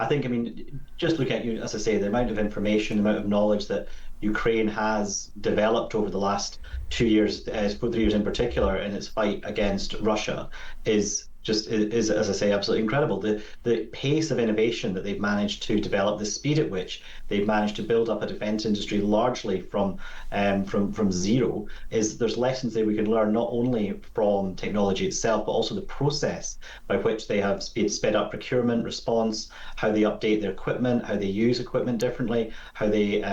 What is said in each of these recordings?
I think, just look at, as I say, the amount of information, the amount of knowledge that Ukraine has developed over the last 2 years, 3 years in particular, in its fight against Russia is, as I say, absolutely incredible. The pace of innovation that they've managed to develop, the speed at which they've managed to build up a defence industry largely from zero, is there's lessons that we can learn not only from technology itself, but also the process by which they have sped up procurement, response, how they update their equipment, how they use equipment differently, how they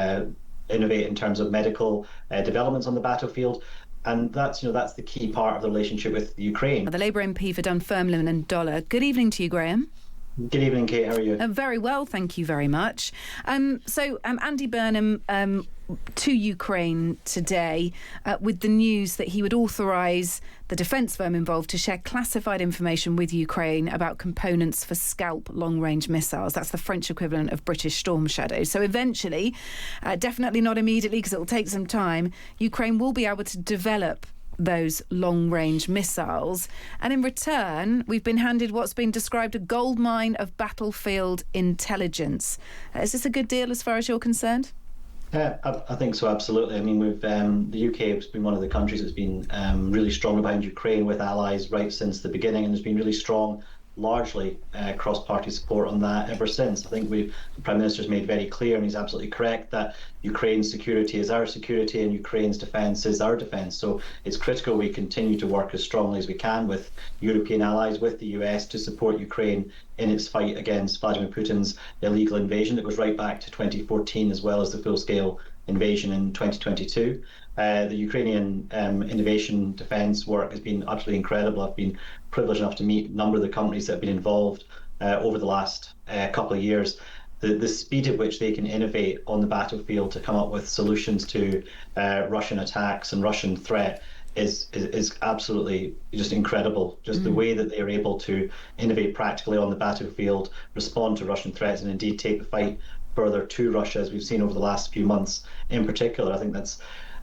innovate in terms of medical developments on the battlefield. And that's the key part of the relationship with Ukraine. The Labour MP for Dunfermline and Dollar. Good evening to you, Graeme. Good evening, Kate. How are you? Very well, thank you very much. Andy Burnham to Ukraine today with the news that he would authorise the defence firm involved to share classified information with Ukraine about components for Scalp long-range missiles. That's the French equivalent of British Storm Shadows. So eventually, definitely not immediately because it will take some time, Ukraine will be able to develop those long-range missiles. And in return, we've been handed what's been described a goldmine of battlefield intelligence. Is this a good deal as far as you're concerned? I think so, absolutely. We've the UK has been one of the countries that's been really strong behind Ukraine with allies right since the beginning, and there's been really strong, largely cross-party support on that ever since. I think the Prime Minister's made very clear, and he's absolutely correct, that Ukraine's security is our security and Ukraine's defence is our defence. So it's critical we continue to work as strongly as we can with European allies, with the US, to support Ukraine in its fight against Vladimir Putin's illegal invasion that goes right back to 2014, as well as the full-scale invasion in 2022. The Ukrainian innovation defence work has been utterly incredible. I've been privileged enough to meet a number of the companies that have been involved over the last couple of years. The speed at which they can innovate on the battlefield to come up with solutions to Russian attacks and Russian threat is absolutely just incredible. Just the way that they are able to innovate practically on the battlefield, respond to Russian threats, and indeed take the fight further to Russia, as we've seen over the last few months in particular. I think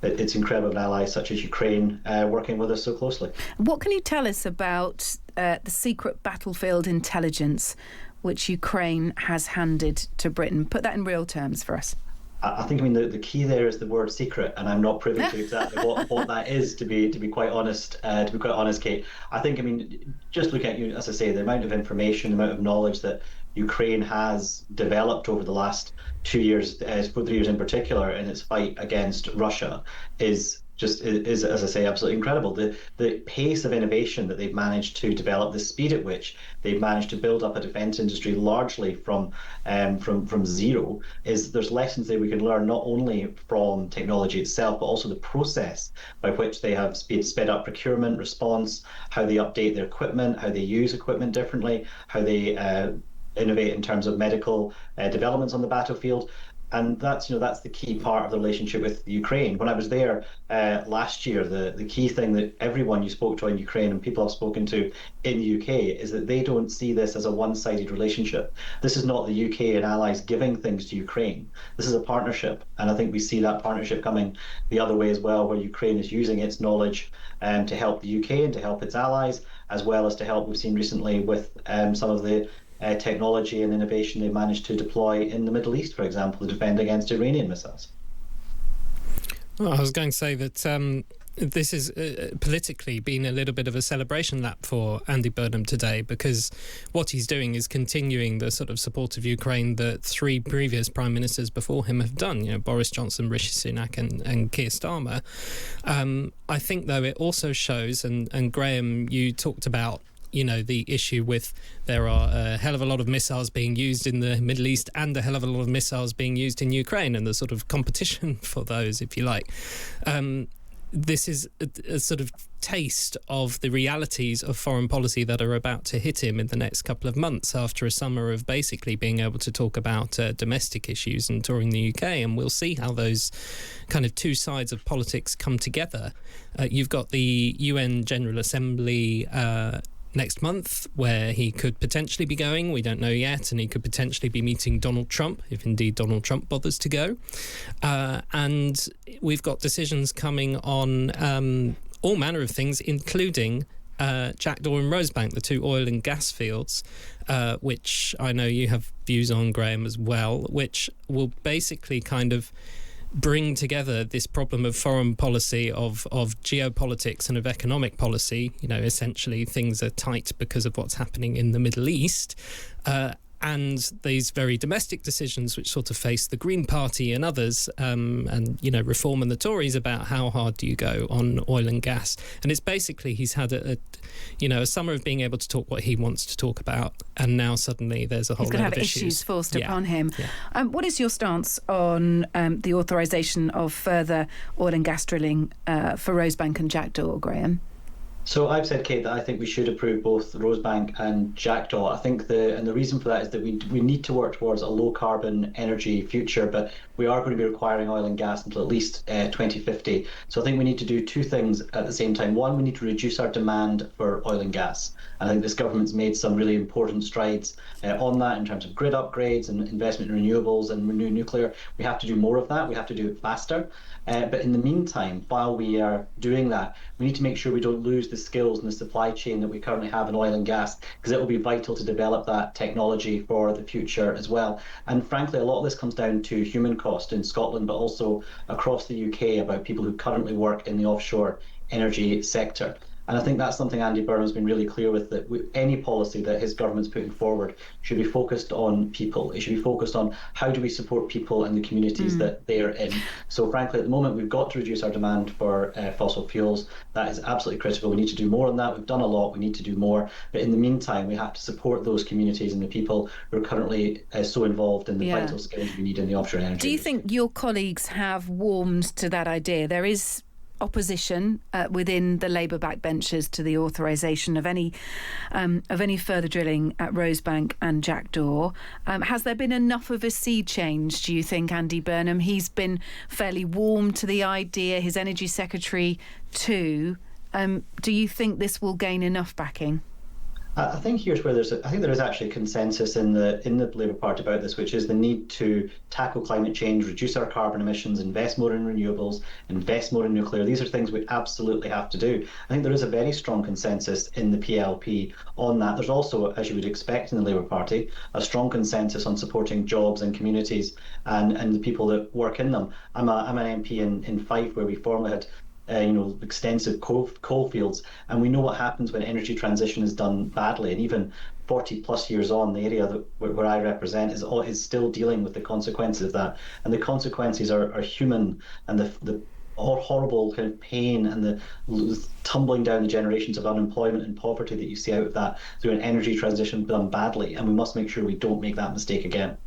it's incredible allies such as Ukraine working with us so closely. What can you tell us about the secret battlefield intelligence which Ukraine has handed to Britain? Put that in real terms for us. I think the key there is the word secret, and I'm not privy to exactly what that is, to be quite honest. Kate. I think just look at, as I say, the amount of information, the amount of knowledge that Ukraine has developed over the last 2 years, 3 years in particular, in its fight against Russia is, as I say, absolutely incredible. The pace of innovation that they've managed to develop, the speed at which they've managed to build up a defence industry largely from zero, is there's lessons that we can learn not only from technology itself, but also the process by which they have sped up procurement, response, how they update their equipment, how they use equipment differently, how they innovate in terms of medical developments on the battlefield. And that's the key part of the relationship with Ukraine. When I was there last year, the key thing that everyone you spoke to in Ukraine and people I've spoken to in the UK is that they don't see this as a one-sided relationship. This is not the UK and allies giving things to Ukraine. This is a partnership, and I think we see that partnership coming the other way as well, where Ukraine is using its knowledge to help the UK and to help its allies, as well as to help, we've seen recently with some of the technology and innovation they've managed to deploy in the Middle East, for example, to defend against Iranian missiles. Well, I was going to say that this has politically been a little bit of a celebration lap for Andy Burnham today, because what he's doing is continuing the sort of support of Ukraine that three previous prime ministers before him have done, Boris Johnson, Rishi Sunak and Keir Starmer. I think, though, it also shows, and Graeme, you talked about the issue with there are a hell of a lot of missiles being used in the Middle East and a hell of a lot of missiles being used in Ukraine, and the sort of competition for those, if you like. This is a sort of taste of the realities of foreign policy that are about to hit him in the next couple of months, after a summer of basically being able to talk about domestic issues and touring the UK. And we'll see how those kind of two sides of politics come together. You've got the UN General Assembly next month, where he could potentially be going. We don't know yet. And he could potentially be meeting Donald Trump, if indeed Donald Trump bothers to go. And we've got decisions coming on all manner of things, including Jackdaw and Rosebank, the two oil and gas fields, which I know you have views on, Graeme, as well, which will basically kind of bring together this problem of foreign policy, of geopolitics and of economic policy. Essentially things are tight because of what's happening in the Middle East. And these very domestic decisions which sort of face the Green Party and others, and Reform and the Tories about how hard do you go on oil and gas. And it's basically he's had a summer of being able to talk what he wants to talk about, and now suddenly there's a whole lot of issues forced upon him. Yeah. What is your stance on the authorisation of further oil and gas drilling for Rosebank and Jackdaw, Graeme? So I've said, Kate, that I think we should approve both Rosebank and Jackdaw. I think the reason for that is that we need to work towards a low carbon energy future, but we are going to be requiring oil and gas until at least 2050. So I think we need to do two things at the same time. One, we need to reduce our demand for oil and gas. I think this government's made some really important strides on that in terms of grid upgrades and investment in renewables and nuclear. We have to do more of that. We have to do it faster. But in the meantime, while we are doing that, we need to make sure we don't lose the skills and the supply chain that we currently have in oil and gas, because it will be vital to develop that technology for the future as well. And frankly, a lot of this comes down to human cost in Scotland, but also across the UK, about people who currently work in the offshore energy sector. And I think that's something Andy Burnham's been really clear with, that any policy that his government's putting forward should be focused on people. It should be focused on how do we support people and the communities that they're in. So frankly, at the moment, we've got to reduce our demand for fossil fuels. That is absolutely critical. We need to do more on that. We've done a lot. We need to do more. But in the meantime, we have to support those communities and the people who are currently so involved in the vital skills we need in the offshore energy. Do you think your colleagues have warmed to that idea? There is opposition within the Labour backbenchers to the authorisation of any further drilling at Rosebank and Jackdaw. Has there been enough of a sea change, do you think, Andy Burnham? He's been fairly warm to the idea, his Energy Secretary too. Do you think this will gain enough backing? I think here's where I think there is actually consensus in the Labour Party about this, which is the need to tackle climate change, reduce our carbon emissions, invest more in renewables, invest more in nuclear. These are things we absolutely have to do. I think there is a very strong consensus in the PLP on that. There's also, as you would expect in the Labour Party, a strong consensus on supporting jobs and communities and the people that work in them. I'm an MP in Fife, where we formerly had extensive coal fields, and we know what happens when energy transition is done badly. And even 40 plus years on, the area where I represent is still dealing with the consequences of that, and the consequences are human, and the horrible kind of pain and the tumbling down the generations of unemployment and poverty that you see out of that through an energy transition done badly, and we must make sure we don't make that mistake again.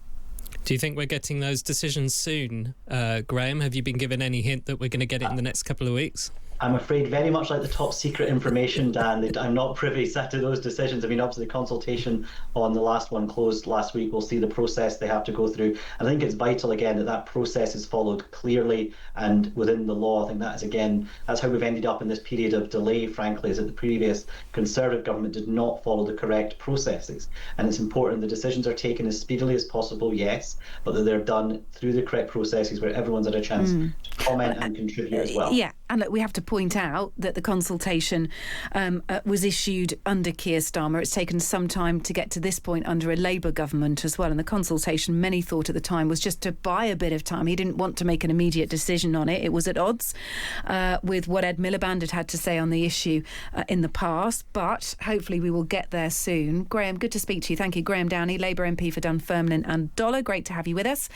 Do you think we're getting those decisions soon, Graeme? Have you been given any hint that we're going to get it in the next couple of weeks? I'm afraid very much like the top secret information, Dan, that I'm not privy to those decisions. I mean, obviously the consultation on the last one closed last week. We'll see the process they have to go through. I think it's vital, again, that process is followed clearly and within the law. I think that's how we've ended up in this period of delay, frankly, is that the previous Conservative government did not follow the correct processes. And it's important the decisions are taken as speedily as possible, yes, but that they're done through the correct processes where everyone's had a chance to comment and contribute as well. Yeah, and look, we have to point out that the consultation was issued under Keir Starmer. It's taken some time to get to this point under a Labour government as well. And the consultation, many thought at the time, was just to buy a bit of time. He didn't want to make an immediate decision on it. It was at odds with what Ed Miliband had to say on the issue in the past. But hopefully we will get there soon. Graeme, good to speak to you. Thank you. Graeme Downie, Labour MP for Dunfermline and Dollar. Great to have you with us.